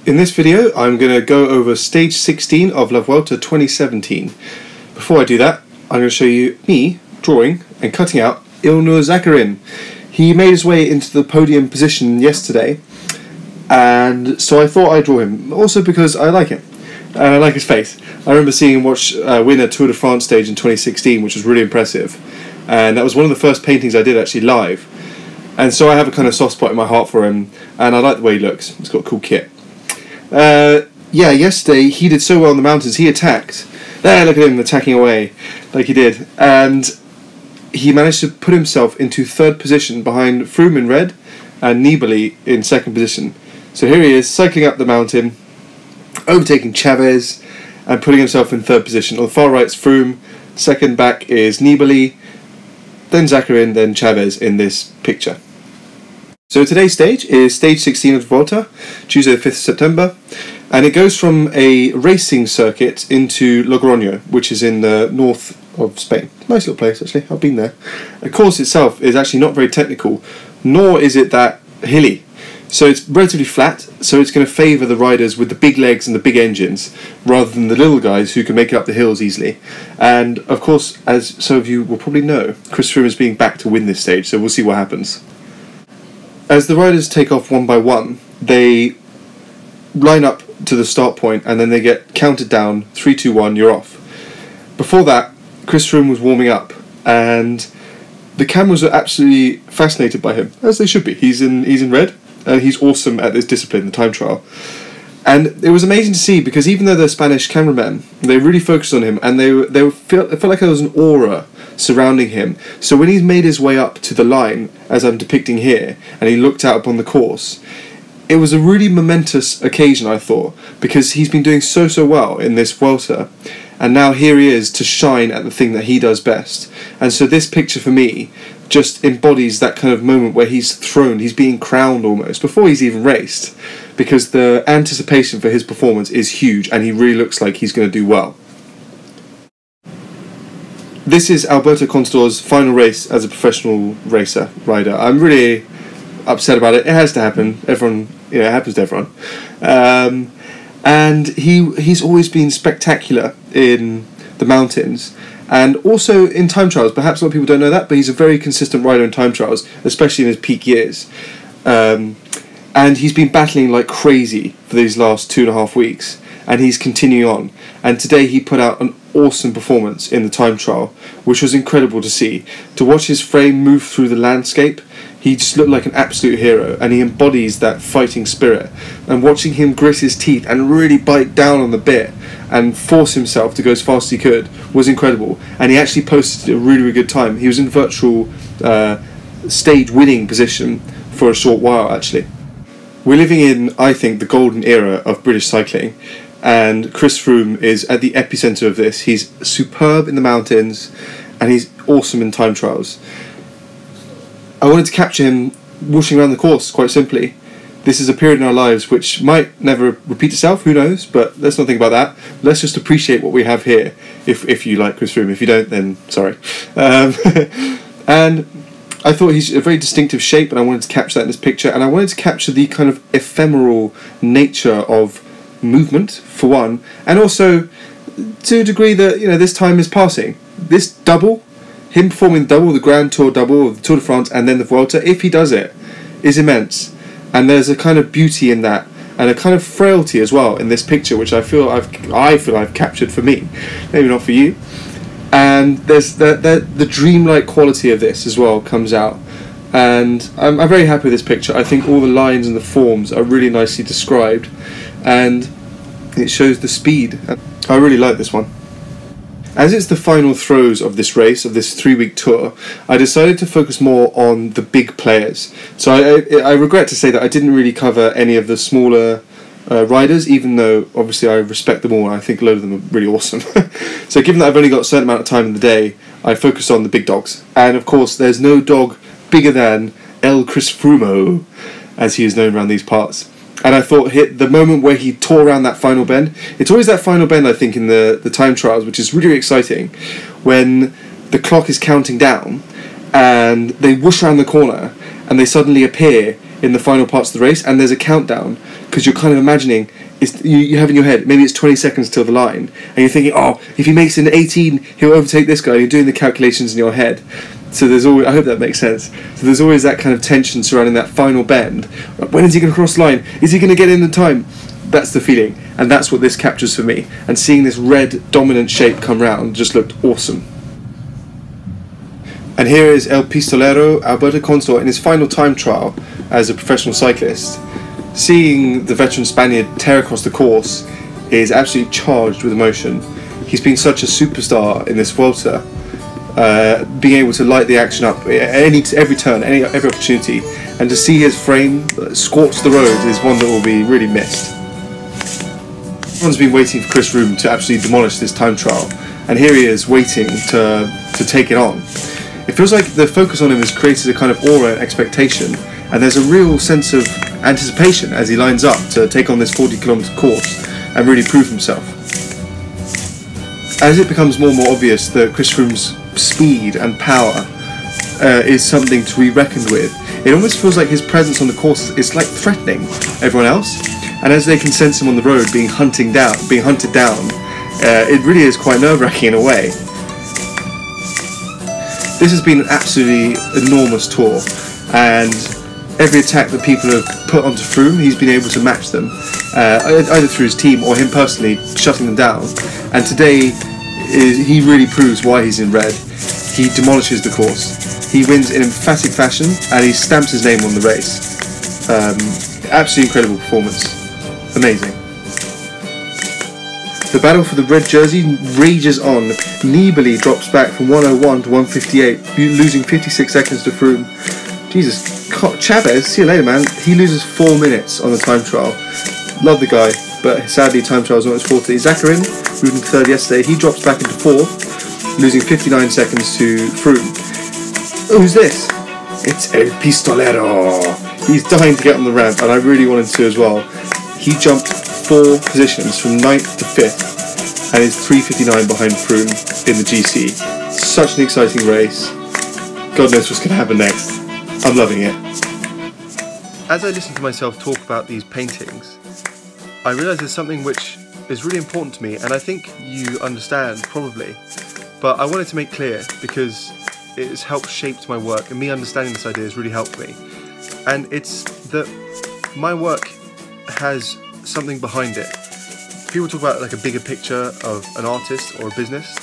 In this video, I'm going to go over stage 16 of La Vuelta 2017. Before I do that, I'm going to show you me drawing and cutting out Ilnur Zakarin. He made his way into the podium position yesterday, and so I thought I'd draw him, also because I like him, and I like his face. I remember seeing him win a Tour de France stage in 2016, which was really impressive, and that was one of the first paintings I did actually live, and so I have a kind of soft spot in my heart for him, and I like the way he looks. He's got a cool kit. Yesterday he did so well in the mountains. He attacked. There, look at him attacking away like he did, and he managed to put himself into third position behind Froome in red and Nibali in second position. So here he is cycling up the mountain, overtaking Chavez and putting himself in third position. On the far right is Froome, second back is Nibali, then Zakarin, then Chavez in this picture. So today's stage is stage 16 of the Vuelta, Tuesday the 5th of September, and it goes from a racing circuit into Logroño, which is in the north of Spain. Nice little place actually, I've been there. The course itself is actually not very technical, nor is it that hilly. So it's relatively flat, so it's going to favour the riders with the big legs and the big engines, rather than the little guys who can make it up the hills easily. And of course, as some of you will probably know, Chris Froome is being backed to win this stage, so we'll see what happens. As the riders take off one by one, they line up to the start point and then they get counted down, 3, 2, 1, you're off. Before that, Chris Froome was warming up and the cameras are absolutely fascinated by him, as they should be. He's in red and he's awesome at this discipline, the time trial. And it was amazing to see, because even though they're Spanish cameramen, they really focused on him, and it felt like there was an aura surrounding him. So when he's made his way up to the line, as I'm depicting here, and he looked out upon the course, it was a really momentous occasion, I thought, because he's been doing so well in this Vuelta, and now here he is to shine at the thing that he does best. And so this picture for me just embodies that kind of moment where he's being crowned almost, before he's even raced, because the anticipation for his performance is huge and he really looks like he's going to do well. This is Alberto Contador's final race as a professional rider. I'm really upset about it. It has to happen. Everyone, it happens to everyone. And he's always been spectacular in the mountains and also in time trials. Perhaps a lot of people don't know that, but he's a very consistent rider in time trials, especially in his peak years. And he's been battling like crazy for these last 2.5 weeks, and he's continuing on. And today he put out an awesome performance in the time trial, which was incredible to see. To watch his frame move through the landscape, he just looked like an absolute hero, and he embodies that fighting spirit. And watching him grit his teeth and really bite down on the bit and force himself to go as fast as he could was incredible. And he actually posted a really, really good time. He was in virtual stage winning position for a short while actually. We're living in, I think, the golden era of British cycling, and Chris Froome is at the epicenter of this. He's superb in the mountains and he's awesome in time trials. I wanted to capture him whooshing around the course, quite simply. This is a period in our lives which might never repeat itself, who knows, but let's not think about that. Let's just appreciate what we have here, if you like Chris Froome. If you don't, then sorry. And I thought he's a very distinctive shape, and I wanted to capture that in this picture, and I wanted to capture the kind of ephemeral nature of movement, for one, and also to a degree that, this time is passing. This double, him performing the Grand Tour double of the Tour de France and then the Vuelta, if he does it, is immense. And there's a kind of beauty in that, and a kind of frailty as well in this picture, which I feel I've captured for me, maybe not for you. And there's the dreamlike quality of this as well comes out, and I'm very happy with this picture. I think all the lines and the forms are really nicely described, and it shows the speed. I really like this one. As it's the final throes of this race, of this 3-week tour, I decided to focus more on the big players. So I regret to say that I didn't really cover any of the smaller riders, even though obviously I respect them all and I think a load of them are really awesome. So given that I've only got a certain amount of time in the day, I focus on the big dogs. And of course there's no dog bigger than El Chris Froome, as he is known around these parts. And I thought the moment where he tore around that final bend, it's always that final bend I think in the time trials, which is really, really exciting, when the clock is counting down and they whoosh around the corner and they suddenly appear in the final parts of the race, and there's a countdown because you're kind of imagining you have in your head maybe it's 20 seconds till the line, and you're thinking, oh, if he makes it in 18, he'll overtake this guy. You're doing the calculations in your head. So there's always, I hope that makes sense. So there's always that kind of tension surrounding that final bend. When is he going to cross the line? Is he going to get in the time? That's the feeling, and that's what this captures for me. And seeing this red dominant shape come round just looked awesome. And here is El Pistolero Alberto Consor in his final time trial as a professional cyclist. Seeing the veteran Spaniard tear across the course is absolutely charged with emotion. He's been such a superstar in this Vuelta, being able to light the action up at every turn, every opportunity, and to see his frame scorch the road is one that will be really missed. Everyone's been waiting for Chris Froome to absolutely demolish this time trial, and here he is waiting to take it on. It feels like the focus on him has created a kind of aura and expectation, and there's a real sense of anticipation as he lines up to take on this 40-kilometre course and really prove himself. As it becomes more and more obvious that Chris Froome's speed and power is something to be reckoned with, it almost feels like his presence on the course is like threatening everyone else, and as they can sense him on the road being hunted down, it really is quite nerve-wracking in a way. This has been an absolutely enormous tour, and every attack that people have put onto Froome, he's been able to match them, either through his team or him personally shutting them down. And today, he really proves why he's in red. He demolishes the course. He wins in emphatic fashion, and he stamps his name on the race. Absolutely incredible performance. Amazing. The battle for the red jersey rages on. Nibali drops back from 101 to 158, losing 56 seconds to Froome. Jesus, Chavez, see you later, man. He loses 4 minutes on the time trial. Love the guy, but sadly time trial is not his forte. Zakarin, rooting third yesterday, he drops back into fourth, losing 59 seconds to Froome. Oh, who's this? It's El Pistolero. He's dying to get on the ramp, and I really wanted to as well. He jumped 4 positions from 9th to 5th, and is 3:59 behind Froome in the GC. Such an exciting race. God knows what's going to happen next. I'm loving it. As I listen to myself talk about these paintings, I realise there's something which is really important to me, and I think you understand probably, but I wanted to make clear because it has helped shape my work, and me understanding this idea has really helped me. And it's that my work has something behind it. People talk about like a bigger picture of an artist or a business.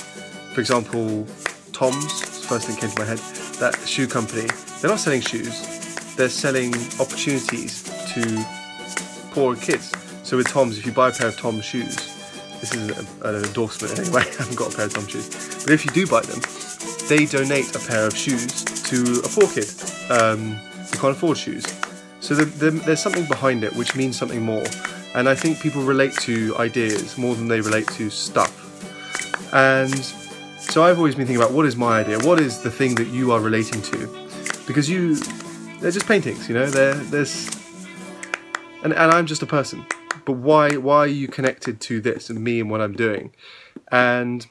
For example, Tom's, first thing came to my head, that shoe company, they're not selling shoes, they're selling opportunities to poor kids. So with Tom's, if you buy a pair of Tom's shoes, this isn't an endorsement anyway, I haven't got a pair of Tom's shoes, but if you do buy them, they donate a pair of shoes to a poor kid who can't afford shoes. So there's something behind it which means something more, and I think people relate to ideas more than they relate to stuff. And so I've always been thinking about, what is my idea? What is the thing that you are relating to? Because they're just paintings, you know. And I'm just a person. But why are you connected to this and me and what I'm doing? And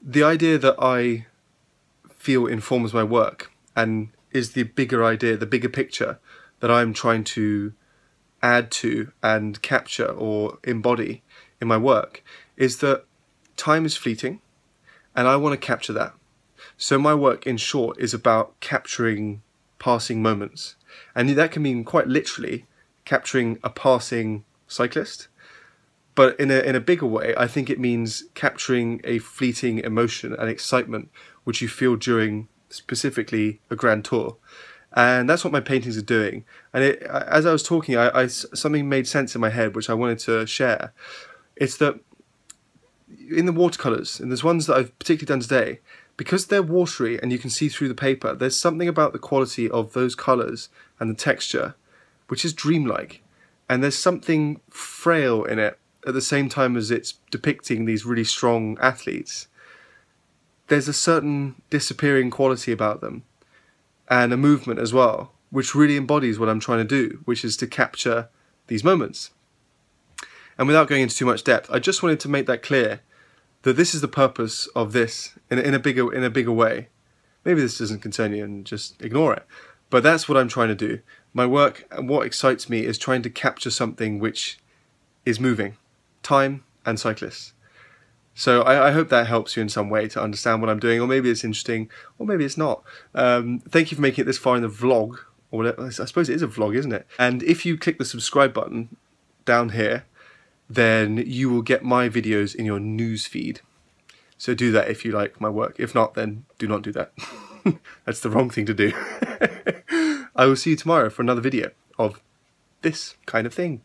the idea that I feel informs my work and is the bigger idea, the bigger picture that I'm trying to add to and capture or embody in my work, is that time is fleeting, and I want to capture that. So my work, in short, is about capturing passing moments. And that can mean quite literally capturing a passing cyclist. But in a bigger way, I think it means capturing a fleeting emotion and excitement which you feel during specifically a Grand Tour. And that's what my paintings are doing. And as I was talking, something made sense in my head which I wanted to share. It's that in the watercolours, and there's ones that I've particularly done today, because they're watery and you can see through the paper, there's something about the quality of those colours and the texture which is dreamlike. And there's something frail in it at the same time as it's depicting these really strong athletes. There's a certain disappearing quality about them, and a movement as well, which really embodies what I'm trying to do, which is to capture these moments. And without going into too much depth, I just wanted to make that clear, that this is the purpose of this in a bigger way. Maybe this doesn't concern you and just ignore it. But that's what I'm trying to do. My work, and what excites me, is trying to capture something which is moving. Time and cyclists. So I hope that helps you in some way to understand what I'm doing, or maybe it's interesting, or maybe it's not. Thank you for making it this far in the vlog, or whatever. I suppose it is a vlog, isn't it? And if you click the subscribe button down here, then you will get my videos in your news feed. So do that if you like my work. If not, then do not do that. That's the wrong thing to do. I will see you tomorrow for another video of this kind of thing.